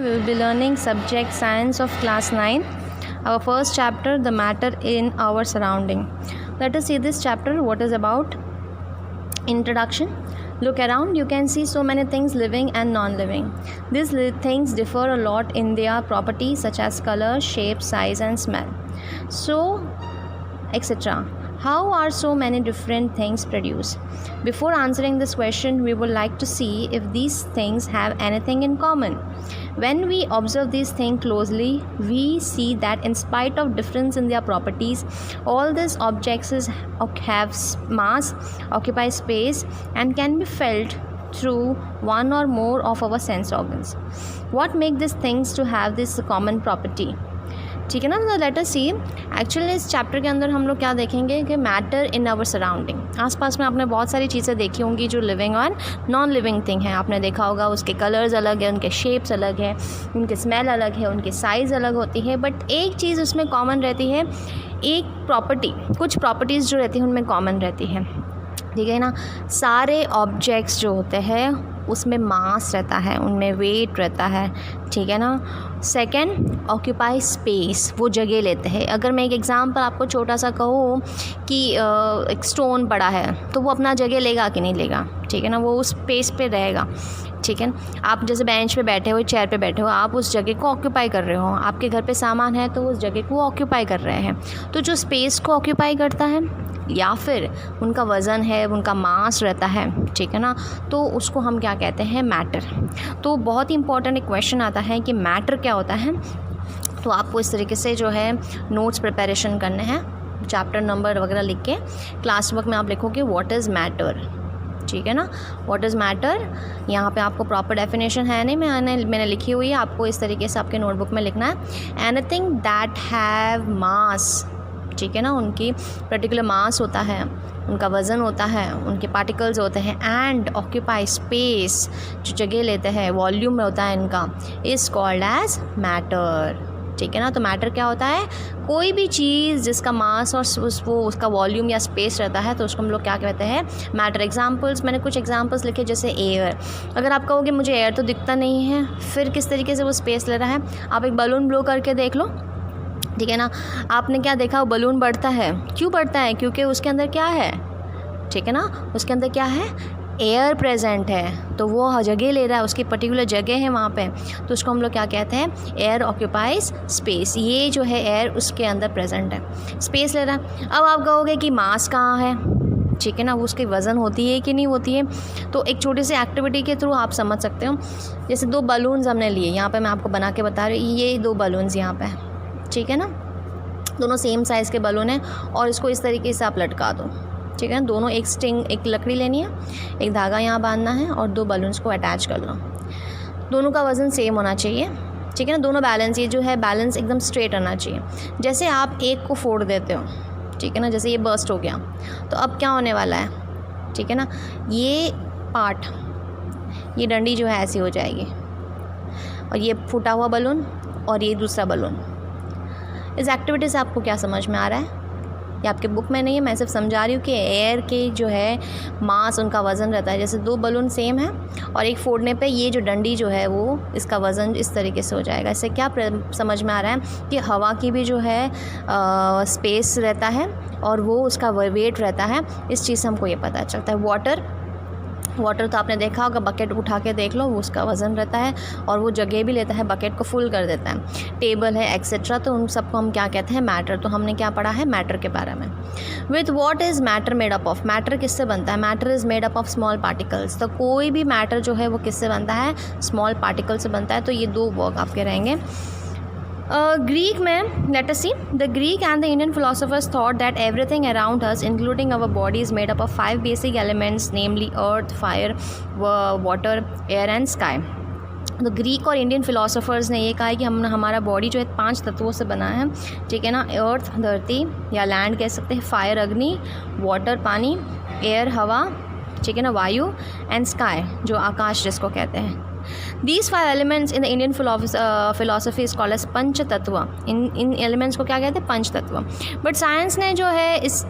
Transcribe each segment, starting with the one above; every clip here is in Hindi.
we will be learning subject science of class 9. Our first chapter, the matter in our surrounding. Let us see this chapter, what is about. Introduction. Look around, you can see so many things living and non-living. These things differ a lot in their properties such as color, shape, size and smell. So, etc. How are so many different things produced? Before answering this question, we would like to see if these things have anything in common. When we observe these things closely, we see that in spite of difference in their properties, all these objects have mass, occupy space, and can be felt through one or more of our sense organs. What makes these things to have this common property? ठीक है ना. तो लेट अस सी एक्चुअली इस चैप्टर के अंदर हम लोग क्या देखेंगे कि मैटर इन आवर सराउंडिंग. आसपास में आपने बहुत सारी चीज़ें देखी होंगी जो लिविंग और नॉन लिविंग थिंग है. आपने देखा होगा उसके कलर्स अलग है, उनके शेप्स अलग है, उनके स्मेल अलग है, उनकी साइज़ अलग होती है. बट एक चीज़ उसमें कॉमन रहती है, एक प्रॉपर्टी, कुछ प्रॉपर्टीज़ जो रहती हैं उनमें कॉमन रहती है. ठीक है ना. सारे ऑब्जेक्ट्स जो होते हैं उसमें मास रहता है, उनमें वेट रहता है. ठीक है ना. सेकंड, ऑक्यूपाई स्पेस, वो जगह लेते हैं. अगर मैं एक एग्जांपल आपको छोटा सा कहूँ कि एक स्टोन पड़ा है तो वो अपना जगह लेगा कि नहीं लेगा. ठीक है ना. वो उस स्पेस पे रहेगा. ठीक है. आप जैसे बेंच पे बैठे हो, चेयर पे बैठे हो, आप उस जगह को ऑक्यूपाई कर रहे हो. आपके घर पे सामान है तो उस जगह को ऑक्यूपाई कर रहे हैं. तो जो स्पेस को ऑक्यूपाई करता है या फिर उनका वज़न है, उनका मास रहता है. ठीक है ना. तो उसको हम क्या कहते हैं, मैटर. तो बहुत ही इंपॉर्टेंट एक क्वेश्चन आता है कि मैटर क्या होता है. तो आपको इस तरीके से जो है नोट्स प्रिपरेशन करने हैं, चैप्टर नंबर वगैरह लिख के क्लास वर्क में आप लिखोगे व्हाट इज़ मैटर. ठीक है ना. What is matter. यहाँ पे आपको प्रॉपर डेफिनेशन है नहीं, मैंने लिखी हुई है. आपको इस तरीके से आपके नोटबुक में लिखना है. एनीथिंग दैट हैव मास. ठीक है ना. उनकी पर्टिकुलर मास होता है, उनका वज़न होता है, उनके पार्टिकल्स होते हैं. एंड ऑक्यूपाई स्पेस, जो जगह लेते हैं, वॉल्यूम में होता है इनका, इज़ कॉल्ड एज मैटर. ठीक है ना. तो मैटर क्या होता है, कोई भी चीज़ जिसका मास और उसका वॉल्यूम या स्पेस रहता है तो उसको हम लोग क्या कहते हैं, मैटर. एग्जांपल्स, मैंने कुछ एग्जांपल्स लिखे जैसे एयर. अगर आप कहोगे मुझे एयर तो दिखता नहीं है, फिर किस तरीके से वो स्पेस ले रहा है. आप एक बलून ब्लो करके देख लो. ठीक है ना. आपने क्या देखा, वो बलून बढ़ता है. क्यों बढ़ता है, क्योंकि उसके अंदर क्या है. ठीक है ना. उसके अंदर क्या है, एयर प्रेजेंट है. तो वो जगह ले रहा है, उसकी पर्टिकुलर जगह है वहाँ पे. तो उसको हम लोग क्या कहते हैं, एयर ऑक्यूपाइज स्पेस. ये जो है एयर उसके अंदर प्रेजेंट है, स्पेस ले रहा है. अब आप कहोगे कि मास कहाँ है. ठीक है ना. वो उसकी वज़न होती है कि नहीं होती है. तो एक छोटी सी एक्टिविटी के थ्रू आप समझ सकते हो. जैसे 2 बलून्स हमने लिए, यहाँ पर मैं आपको बना के बता रही हूँ. ये 2 बलून्स यहाँ पर. ठीक है ना. दोनों सेम साइज़ के बलून हैं और इसको इस तरीके से आप लटका दो. ठीक है. दोनों एक स्ट्रिंग, एक लकड़ी लेनी है, एक धागा यहाँ बांधना है और 2 बलून्स को अटैच कर लो. दोनों का वज़न सेम होना चाहिए. ठीक है ना. दोनों बैलेंस, ये जो है बैलेंस एकदम स्ट्रेट रहना चाहिए. जैसे आप एक को फोड़ देते हो, ठीक है ना, जैसे ये बर्स्ट हो गया, तो अब क्या होने वाला है. ठीक है ना. ये पार्ट, ये डंडी जो है ऐसी हो जाएगी और ये फूटा हुआ बलून और ये दूसरा बलून. इस एक्टिविटी से आपको क्या समझ में आ रहा है, ये आपके बुक में नहीं है, मैं सिर्फ समझा रही हूँ कि एयर के जो है मास, उनका वज़न रहता है. जैसे 2 बलून सेम है और एक फोड़ने पे ये जो डंडी जो है वो, इसका वज़न इस तरीके से हो जाएगा. इससे क्या समझ में आ रहा है कि हवा की भी जो है स्पेस रहता है और वो उसका वेट रहता है. इस चीज़ से हमको ये पता चलता है. वाटर तो आपने देखा होगा, बकेट उठा के देख लो, वो उसका वज़न रहता है और वो जगह भी लेता है, बकेट को फुल कर देता है. टेबल है एक्सेट्रा. तो उन सबको हम क्या कहते हैं, मैटर. तो हमने क्या पढ़ा है, मैटर के बारे में. With what is matter made up of. Matter किससे बनता है, matter is made up of small particles. तो कोई भी मैटर जो है वो किससे बनता है, स्मॉल पार्टिकल से बनता है. तो ये 2 वर्क आपके रहेंगे. Greek में, let us see, the Greek and the Indian philosophers thought that everything around us, including our body, is made up of 5 basic elements, namely earth, fire, water, air and sky. तो ग्रीक और इंडियन फिलोसोफर्स ने ये कहा है कि हमारा बॉडी जो है 5 तत्वों से बना है. ठीक है ना. अर्थ, धरती या लैंड कह सकते हैं, फायर अग्नि, वाटर पानी, एयर हवा, ठीक है ना, वायु, एंड स्काई जो आकाश जिसको कहते हैं. These 5 elements in the Indian philosophy is called as पंच तत्व. इन एलिमेंट्स को क्या कहते हैं, पंच तत्व. बट साइंस ने जो है इस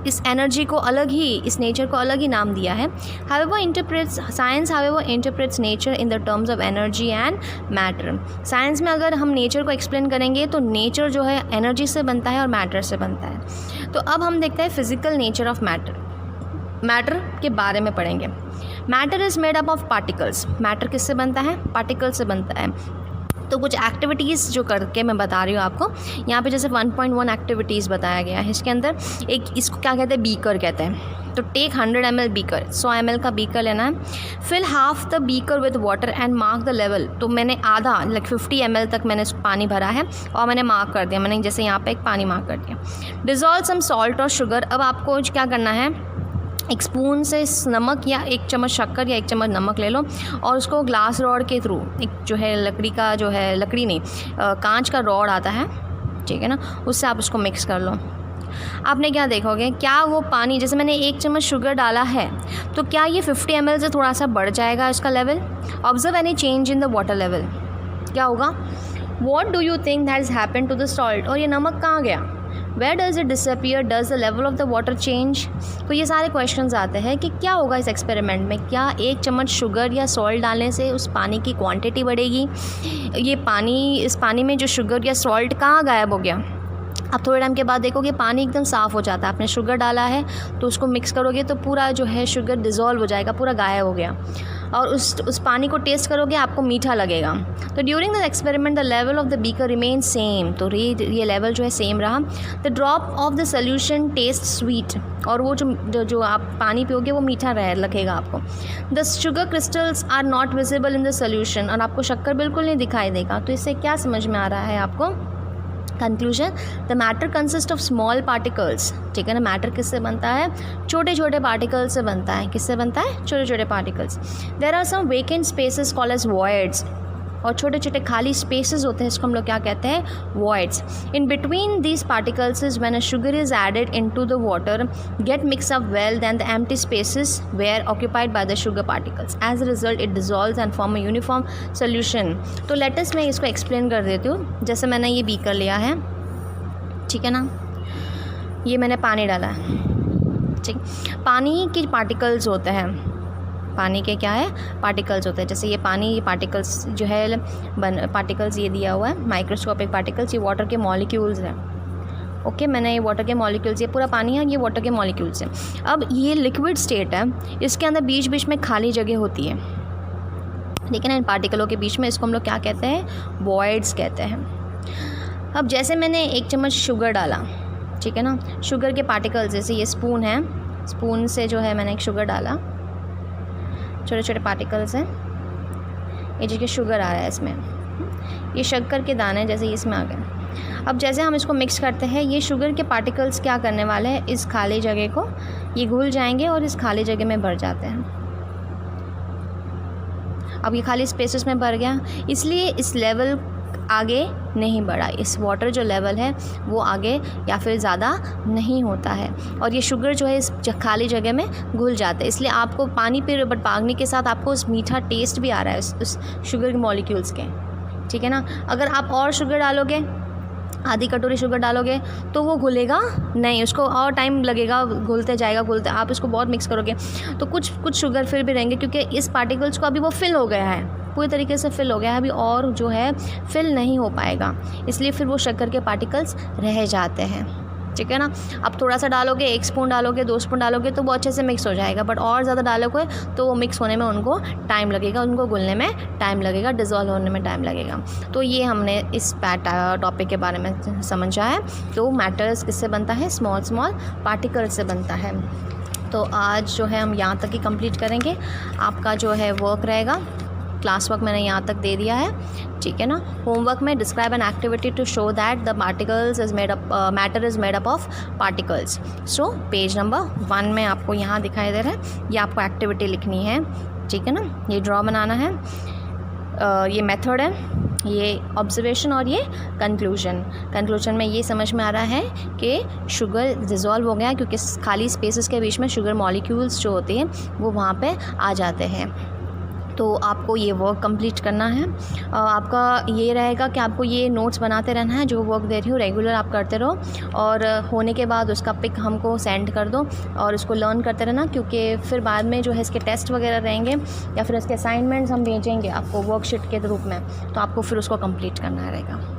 इस एनर्जी को अलग ही, इस नेचर को अलग ही नाम दिया है. Science however interprets nature in the terms of energy and matter. Science में अगर हम नेचर को एक्सप्लेन करेंगे तो नेचर जो है एनर्जी से बनता है और मैटर से बनता है. तो अब हम देखते हैं physical nature of matter. Matter के बारे में पढ़ेंगे. Matter is made up of particles. Matter किससे बनता है? पार्टिकल से बनता है. तो कुछ एक्टिविटीज़ जो करके मैं बता रही हूँ आपको यहाँ पे, जैसे 1.1 एक्टिविटीज़ बताया गया है. इसके अंदर एक, इसको क्या कहते हैं, बीकर कहते हैं. तो टेक 100 ml बीकर, 100 ml का बीकर लेना है. Fill half the beaker with water and mark the level. तो मैंने आधा 50 ml तक मैंने पानी भरा है और मैंने मार्क कर दिया. मैंने जैसे यहाँ पे एक पानी मार्क कर दिया. डिज़ोल्व सम सॉल्ट और शुगर. अब आपको क्या करना है, एक स्पून से नमक या एक चम्मच शक्कर या एक चम्मच नमक ले लो और उसको ग्लास रॉड के थ्रू, एक जो है लकड़ी का, जो है लकड़ी नहीं, कांच का रॉड आता है, ठीक है ना, उससे आप उसको मिक्स कर लो. आपने क्या देखोगे, क्या वो पानी, जैसे मैंने एक चम्मच शुगर डाला है तो क्या ये 50 ml से थोड़ा सा बढ़ जाएगा इसका level? Observe any change in the water level. क्या होगा? What do you think that is happen to the salt. और ये नमक कहाँ गया? Where does it disappear? Does the level of the water change? तो ये सारे क्वेश्चंस आते हैं कि क्या होगा इस एक्सपेरिमेंट में. क्या एक चम्मच शुगर या सॉल्ट डालने से उस पानी की क्वांटिटी बढ़ेगी? ये पानी, इस पानी में जो शुगर या सॉल्ट कहाँ गायब हो गया? आप थोड़े टाइम के बाद देखोगे पानी एकदम साफ़ हो जाता है. आपने शुगर डाला है तो उसको मिक्स करोगे तो पूरा जो है शुगर डिज़ोल्व हो जाएगा, पूरा गायब हो गया. और उस पानी को टेस्ट करोगे आपको मीठा लगेगा. तो during the experiment the level of the beaker remain same. तो ये लेवल जो है सेम रहा. The drop of the solution test sweet. और वो जो आप पानी पियोगे वो मीठा लगेगा आपको. The sugar crystals are not visible in the solution. और आपको शक्कर बिल्कुल नहीं दिखाई देगा. तो इससे क्या समझ में आ रहा है आपको? Conclusion, the matter consist of small particles. ठीक है ना, मैटर किससे बनता है? छोटे छोटे पार्टिकल से बनता है. किससे बनता है? छोटे छोटे particles. There are some vacant spaces called as voids. और छोटे छोटे खाली स्पेसेस होते हैं, इसको हम लोग क्या कहते हैं? Voids. In between these particles is when a sugar is added into the water get mix up well then the empty spaces were occupied by the sugar particles. As a result it dissolves and form a uniform solution. तो लेटेस्ट मैं इसको एक्सप्लेन कर देती हूँ. जैसे मैंने ये बीकर लिया है, ठीक है ना, ये मैंने पानी डाला है, ठीक. पानी के पार्टिकल्स होते हैं, पानी के क्या है? पार्टिकल्स होते हैं. जैसे ये पानी, ये पार्टिकल्स जो है पार्टिकल्स ये दिया हुआ है, माइक्रोस्कोपिक पार्टिकल्स. ये वाटर के मॉलिक्यूल्स हैं. ओके, मैंने ये वाटर के मॉलिक्यूल्स, ये पूरा पानी है, ये वाटर के मॉलिक्यूल्स हैं. अब ये लिक्विड स्टेट है, इसके अंदर बीच बीच में खाली जगह होती है, ठीक है ना, इन पार्टिकलों के बीच में. इसको हम लोग क्या कहते हैं? वॉइड्स कहते हैं. अब जैसे मैंने एक चम्मच शुगर डाला, ठीक है ना, शुगर के पार्टिकल्स, जैसे ये स्पून है, स्पून से जो है मैंने एक शुगर डाला, छोटे छोटे पार्टिकल्स हैं. ये जो शुगर आ रहा है इसमें, ये शक्कर के दाने जैसे इसमें आ गए. अब जैसे हम इसको मिक्स करते हैं, ये शुगर के पार्टिकल्स क्या करने वाले हैं? इस खाली जगह को ये घुल जाएंगे और इस खाली जगह में भर जाते हैं. अब ये खाली स्पेसेस में भर गया, इसलिए इस लेवल आगे नहीं बढ़ा. इस वाटर जो लेवल है वो आगे या फिर ज़्यादा नहीं होता है. और ये शुगर जो है इस खाली जगह में घुल जाता है. इसलिए आपको पानी पे पानी के साथ आपको उस मीठा टेस्ट भी आ रहा है उस शुगर के मॉलिक्यूल्स के, ठीक है ना. अगर आप और शुगर डालोगे, आधी कटोरी शुगर डालोगे, तो वो घुलेगा नहीं, उसको और टाइम लगेगा, घुलते जाएगा, घुलते. आप इसको बहुत मिक्स करोगे तो कुछ शुगर फिर भी रहेंगे, क्योंकि इस पार्टिकल्स को अभी वो फिल हो गया है, पूरी तरीके से फिल हो गया है, अभी और जो है फिल नहीं हो पाएगा. इसलिए फिर वो शक्कर के पार्टिकल्स रह जाते हैं, ठीक है ना. अब थोड़ा सा डालोगे, 1 स्पून डालोगे, 2 स्पून डालोगे तो वो अच्छे से मिक्स हो जाएगा. बट और ज़्यादा डालोगे तो वो मिक्स होने में उनको टाइम लगेगा, उनको घुलने में टाइम लगेगा, डिज़ोल्व होने में टाइम लगेगा. तो ये हमने इस टॉपिक के बारे में समझा है. तो मैटर्स किससे बनता है? स्मॉल स्मॉल पार्टिकल से बनता है. तो आज जो है हम यहाँ तक ही कंप्लीट करेंगे. आपका जो है वर्क रहेगा, क्लास वर्क मैंने यहाँ तक दे दिया है, ठीक है ना. होमवर्क में describe an activity to show that the particles is made up, matter is made up of particles. So page number 1 में आपको यहाँ दिखाई दे रहा है, ये आपको एक्टिविटी लिखनी है, ठीक है ना. ये ड्रॉ बनाना है, ये मेथड है, ये ऑब्जर्वेशन और ये कंक्लूजन में ये समझ में आ रहा है कि शुगर डिज़ोल्व हो गया है, क्योंकि खाली स्पेसेस के बीच में शुगर मॉलिक्यूल्स जो होते हैं वो वहाँ पे आ जाते हैं. तो आपको ये वर्क कंप्लीट करना है। आपका ये रहेगा कि आपको ये नोट्स बनाते रहना है, जो वर्क दे रही हूँ रेगुलर आप करते रहो, और होने के बाद उसका पिक हमको सेंड कर दो और उसको लर्न करते रहना, क्योंकि फिर बाद में जो है इसके टेस्ट वगैरह रहेंगे या फिर इसके असाइनमेंट्स हम भेजेंगे आपको वर्कशीट के रूप में, तो आपको फिर उसको कंप्लीट करना रहेगा।